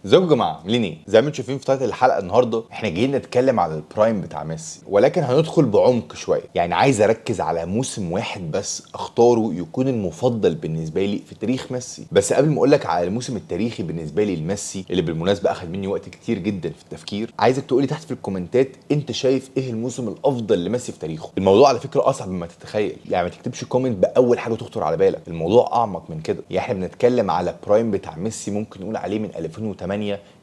ازيكم يا جماعه عاملين ايه؟ زي ما انتم شايفين في تايتل الحلقه النهارده احنا جايين نتكلم على البرايم بتاع ميسي، ولكن هندخل بعمق شويه. يعني عايز اركز على موسم واحد بس اختاره يكون المفضل بالنسبه لي في تاريخ ميسي. بس قبل ما اقول لك على الموسم التاريخي بالنسبه لي لميسي اللي بالمناسبه اخد مني وقت كتير جدا في التفكير، عايزك تقولي تحت في الكومنتات انت شايف ايه الموسم الافضل لميسي في تاريخه. الموضوع على فكره اصعب مما تتخيل، يعني ما تكتبش كومنت باول حاجه تخطر على بالك، الموضوع اعمق من كده. يعني احنا بنتكلم على برايم بتاع ميسي ممكن نقول عليه من 2008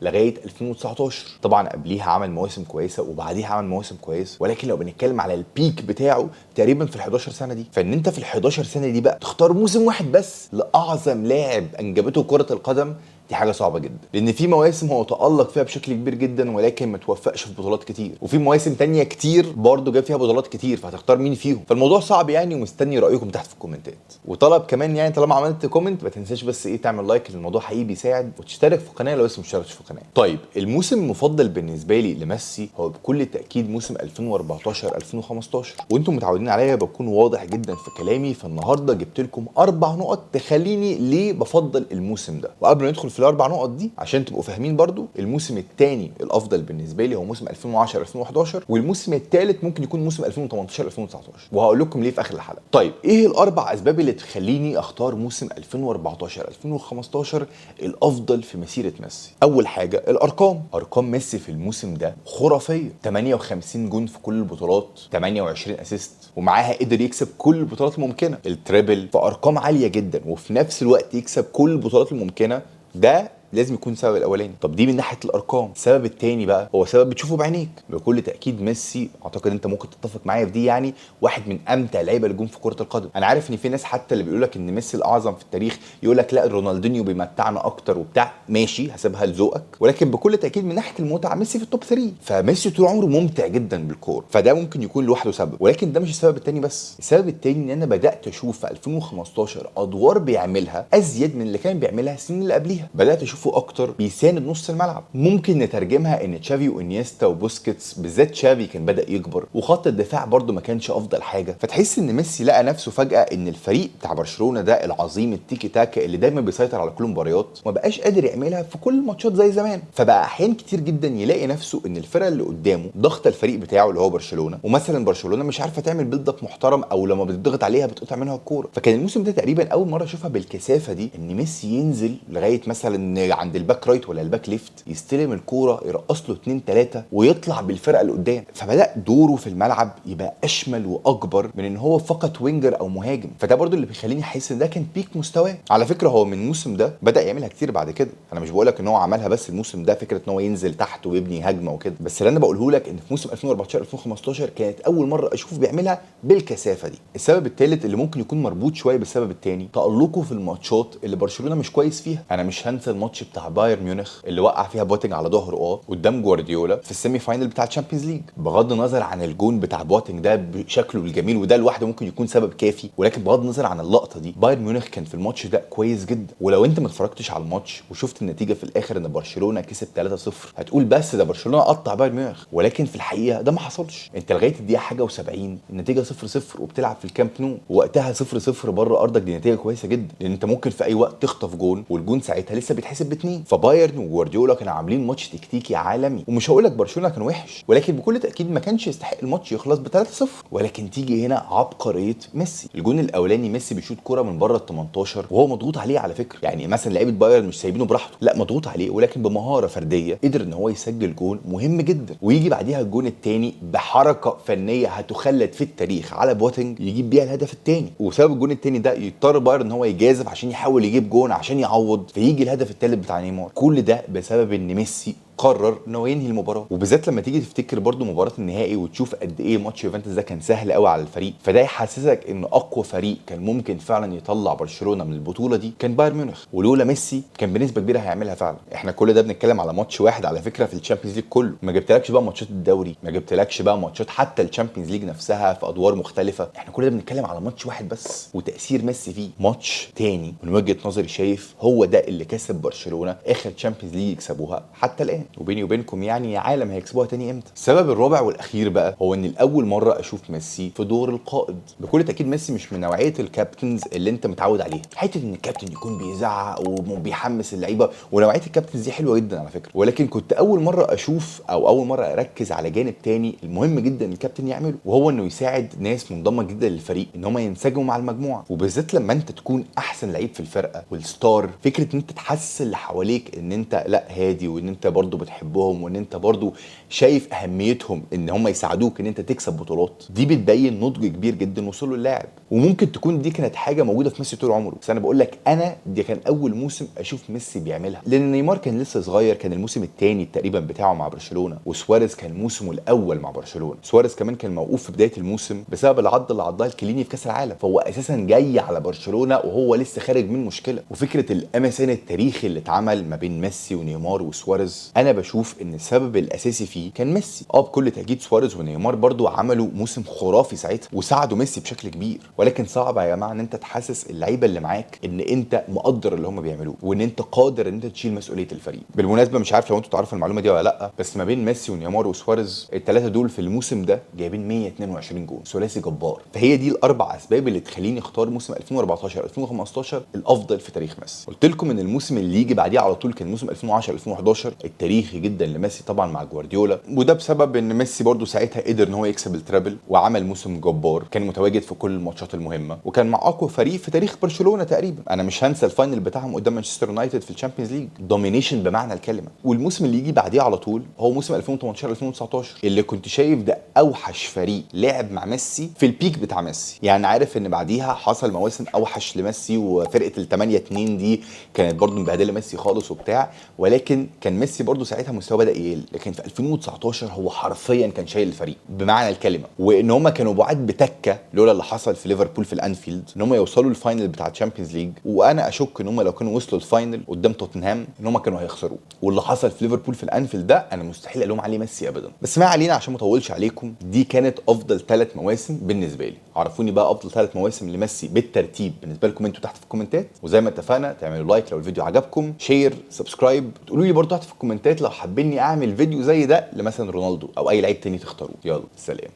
لغايه 2019. طبعا قبليها عمل مواسم كويسه وبعديها عمل مواسم كويسه، ولكن لو بنتكلم على البيك بتاعه تقريبا في ال 11 سنه دي، فان انت في ال 11 سنه دي بقى تختار موسم واحد بس لاعظم لاعب انجبته كره القدم، دي حاجه صعبه جدا. لان في مواسم هو تالق فيها بشكل كبير جدا ولكن ما توفقش في بطولات كتير، وفي مواسم تانية كتير برضه جاب فيها بطولات كتير، فهتختار مين فيهم؟ فالموضوع صعب يعني، ومستني رايكم تحت في الكومنتات. وطلب كمان يعني طالما عملت كومنت ما تنساش بس ايه تعمل لايك، الموضوع حقيقي بيساعد، وتشترك في القناه لو لسه مشتركش في القناه. طيب الموسم المفضل بالنسبه لي لميسي هو بكل تاكيد موسم 2014 2015، وانتم متعودين عليا بكون واضح جدا في كلامي، فالنهارده جبت لكم 4 نقط تخليني ليه بفضل الموسم ده. وقبل ما ندخل في ال4 نقط دي عشان تبقوا فاهمين برضو، الموسم الثاني الافضل بالنسبه لي هو موسم 2010 2011، والموسم الثالث ممكن يكون موسم 2018 2019، وهقول لكم ليه في اخر الحلقه. طيب ايه الاربع اسباب اللي تخليني اختار موسم 2014 2015 الافضل في مسيره ميسي؟ اول حاجه الارقام. ارقام ميسي في الموسم ده خرافيه، 58 جون في كل البطولات، 28 اسيست، ومعاها قدر يكسب كل البطولات الممكنه، التريبل، فارقام عاليه جدا، وفي نفس الوقت يكسب كل البطولات الممكنه. ده لازم يكون السبب الاولاني. طب دي من ناحيه الارقام. السبب الثاني بقى هو سبب بتشوفه بعينيك. بكل تاكيد ميسي، اعتقد انت ممكن تتفق معايا في دي، يعني واحد من امتع اللعيبه اللي جم في كره القدم. انا عارف ان في ناس حتى اللي بيقول لك ان ميسي الاعظم في التاريخ يقول لك لا رونالدينيو بيمتعنا اكتر وبتاع، ماشي هسيبها لذوقك، ولكن بكل تاكيد من ناحيه المتعه ميسي في التوب 3. فميسي طول عمره ممتع جدا بالكوره، فده ممكن يكون لوحده سبب، ولكن ده مش السبب الثاني بس. السبب الثاني ان انا بدات اشوف في 2015 ادوار بيعملها ازيد من اللي كان بيعملها السنين اللي قبليها، بدات اشوفه اكتر بيساند نص الملعب. ممكن نترجمها ان تشافي وانيستا وبوسكيتس، بالذات تشافي كان بدا يكبر، وخط الدفاع برده ما كانش افضل حاجه، فتحس ان ميسي لقى نفسه فجاه ان الفريق بتاع برشلونه ده العظيم التيكي تاكا اللي دايما بيسيطر على كل المباريات ما بقاش قادر يعملها في كل الماتشات زي زمان. فبقى احيان كتير جدا يلاقي نفسه ان الفرقه اللي قدامه ضغط الفريق بتاعه اللي هو برشلونه، ومثلا برشلونه مش عارفه تعمل بيلد اب محترم، او لما بتضغط عليها بتقطع منها الكوره. فكان الموسم ده تقريبا اول مره اشوفها بالكثافه دي، ان ميسي ينزل لغايه مثلا عند الباك رايت ولا الباك ليفت، يستلم الكوره يرقص له 2 3 ويطلع بالفرقه اللي قدام. فبدا دوره في الملعب يبقى اشمل واكبر من ان هو فقط وينجر او مهاجم، فده برضو اللي بيخليني احس ان ده كان بيك مستواه. على فكره هو من الموسم ده بدا يعملها كتير بعد كده، انا مش بقول لك ان هو عملها بس الموسم ده، فكره ان هو ينزل تحت ويبني هجمه وكده، بس اللي انا بقوله لك ان في موسم 2014 2015 كانت اول مره اشوفه بيعملها بالكثافه دي. السبب الثالث اللي ممكن يكون مربوط شويه بالسبب الثاني، تالقه في الماتشات اللي برشلونه مش كويس فيها. انا مش هنسى الماتش بتاع بايرن ميونخ اللي وقع فيها بواتينج على ظهره قدام جوارديولا في السيمي فاينل بتاع الشامبيونز ليج. بغض النظر عن الجون بتاع بواتينج ده بشكله الجميل، وده لوحده ممكن يكون سبب كافي، ولكن بغض النظر عن اللقطه دي، بايرن ميونخ كان في الماتش ده كويس جدا. ولو انت ما اتفرجتش على الماتش وشفت النتيجه في الاخر ان برشلونه كسب 3-0 هتقول بس ده برشلونه قطع بايرن ميونخ، ولكن في الحقيقه ده ما حصلش. انت لغايه الدقيقه حاجه و70 النتيجه 0-0 وبتلعب في الكامب نو، ووقتها 0-0 بره ارضك، دي نتيجه كويسه جدا، لان انت ممكن في اي وقت تخطف جون، والجون ساعتها لسه بيتحسب باتنين. فبايرن وجوارديولا كانوا عاملين ماتش تكتيكي عالمي، ومش هقول لك برشلونه كان وحش، ولكن بكل تاكيد ما كانش يستحق الماتش يخلص ب 3-0. ولكن تيجي هنا عبقريه ميسي. الجون الاولاني ميسي بيشوط كوره من بره ال 18 وهو مضغوط عليه على فكره، يعني مثلا لعيبه بايرن مش سايبينه براحته، لا مضغوط عليه، ولكن بمهاره فرديه قدر ان هو يسجل جون مهم جدا. ويجي بعديها الجون الثاني بحركه فنيه هتخلد في التاريخ على بوتنج يجيب بيها الهدف الثاني، وسبب الجون الثاني ده يضطر بايرن ان هو يجازف عشان يحاول يجيب جون عشان يعوض، فيجي الهدف الثالث بتاع نيمار. كل ده بسبب ان ميسي قرر انه ينهي المباراه. وبالذات لما تيجي تفتكر برضو مباراه النهائي وتشوف قد ايه ماتش يوفنتوس ده كان سهل قوي على الفريق، فده يحسسك ان اقوى فريق كان ممكن فعلا يطلع برشلونه من البطوله دي كان بايرن ميونخ، ولولا ميسي كان بنسبه كبيره هيعملها فعلا. احنا كل ده بنتكلم على ماتش واحد على فكره في الشامبيونز ليج كله، ما جبتلكش بقى ماتشات الدوري، ما جبتلكش بقى ماتشات حتى الشامبيونز ليج نفسها في ادوار مختلفه، احنا كل ده بنتكلم على ماتش واحد بس وتاثير ميسي فيه. ماتش تاني من وجهه نظري شايف هو ده اللي كسب برشلونه اخر تشامبيونز ليج يكسبوها حتى الان. وبيني وبينكم يعني يا عالم هيكسبوها تاني امتى؟ السبب الرابع والاخير بقى هو ان لاول مره اشوف ميسي في دور القائد. بكل تاكيد ميسي مش من نوعيه الكابتنز اللي انت متعود عليها، حته ان الكابتن يكون بيزعق وبيحمس اللعيبه، ونوعيه الكابتنز دي حلوه جدا على فكره، ولكن كنت اول مره اشوف او اول مره اركز على جانب تاني المهم جدا الكابتن يعمله، وهو انه يساعد ناس منضمه جدا للفريق ان هم ينسجموا مع المجموعه، وبالذات لما انت تكون احسن لعيب في الفرقه والستار، فكره ان انت تحسس اللي حواليك ان انت لا هادي، وان انت برضو بتحبهم، وان انت برضو شايف اهميتهم ان هم يساعدوك ان انت تكسب بطولات، دي بتبين نضج كبير جدا وصوله اللاعب. وممكن تكون دي كانت حاجه موجوده في ميسي طول عمره، بس انا بقول لك انا دي كان اول موسم اشوف ميسي بيعملها، لان نيمار كان لسه صغير، كان الموسم الثاني تقريبا بتاعه مع برشلونه، وسواريز كان موسمه الاول مع برشلونه. سواريز كمان كان موقوف في بدايه الموسم بسبب العض اللي عضها الكليني في كاس العالم، فهو اساسا جاي على برشلونه وهو لسه خارج من مشكله. وفكره الامسان التاريخي اللي اتعمل ما بين ميسي ونيمار وسواريز، انا بشوف ان السبب الاساسي فيه كان ميسي. بكل تاكيد سواريز ونيمار برضو عملوا موسم خرافي ساعتها وساعدوا ميسي بشكل كبير، ولكن صعب يا جماعه ان انت تحسس اللعيبه اللي معاك ان انت مقدر اللي هم بيعملوه، وان انت قادر ان انت تشيل مسؤوليه الفريق. بالمناسبه مش عارف لو انتوا تعرفوا المعلومه دي ولا لا، بس ما بين ميسي ونيمار وسواريز الثلاثه دول في الموسم ده جايبين 122 جول، ثلاثي جبار. فهي دي الاربع اسباب اللي تخليني اختار موسم 2014 2015 الافضل في تاريخ ميسي. قلت لكم ان الموسم اللي يجي بعديه على طول كان موسم 2010 2011 التاريخي جدا لميسي طبعا مع جوارديولا، وده بسبب ان ميسي برضو ساعتها قدر ان هو يكسب الترابل وعمل موسم جبار، كان متواجد في كل الماتشات المهمه، وكان مع اقوى فريق في تاريخ برشلونه تقريبا. انا مش هنسى الفاينل بتاعهم قدام مانشستر يونايتد في الشامبيونز ليج، دومينيشن بمعنى الكلمه. والموسم اللي يجي بعديه على طول هو موسم 2018 2019 اللي كنت شايف ده اوحش فريق لعب مع ميسي في البيك بتاع ميسي. يعني عارف ان بعديها حصل مواسم اوحش لميسي، وفرقه ال 8-2 دي كانت برضو مبهدله ميسي خالص وبتاع، ولكن كان ميسي برضو ساعتها مستواه بدا يقل. لكن في 2019 هو حرفيا كان شايل الفريق بمعنى الكلمه، وان هم كانوا بعاد بتكه لولا اللي حصل في ليفربول في الانفيلد ان هم يوصلوا الفاينل بتاع الشامبيونز ليج، وانا اشك ان هم لو كانوا وصلوا الفاينل قدام توتنهام ان هم كانوا هيخسروا. واللي حصل في ليفربول في الانفيلد ده انا مستحيل الوم عليه ميسي ابدا. بس ما علينا عشان ما اطولش عليكم، دي كانت افضل 3 مواسم بالنسبه لي. عرفوني بقى افضل 3 مواسم لميسي بالترتيب بالنسبه لكم انتوا تحت في الكومنتات، وزي ما اتفقنا تعملوا لايك لو الفيديو عجبكم، شير، سبسكرايب، تقولوا لي برضو تحت في الكومنتات لو حابيني اعمل فيديو زي ده لمثلا رونالدو او اي لعيب تاني تختاروه. يلا سلام.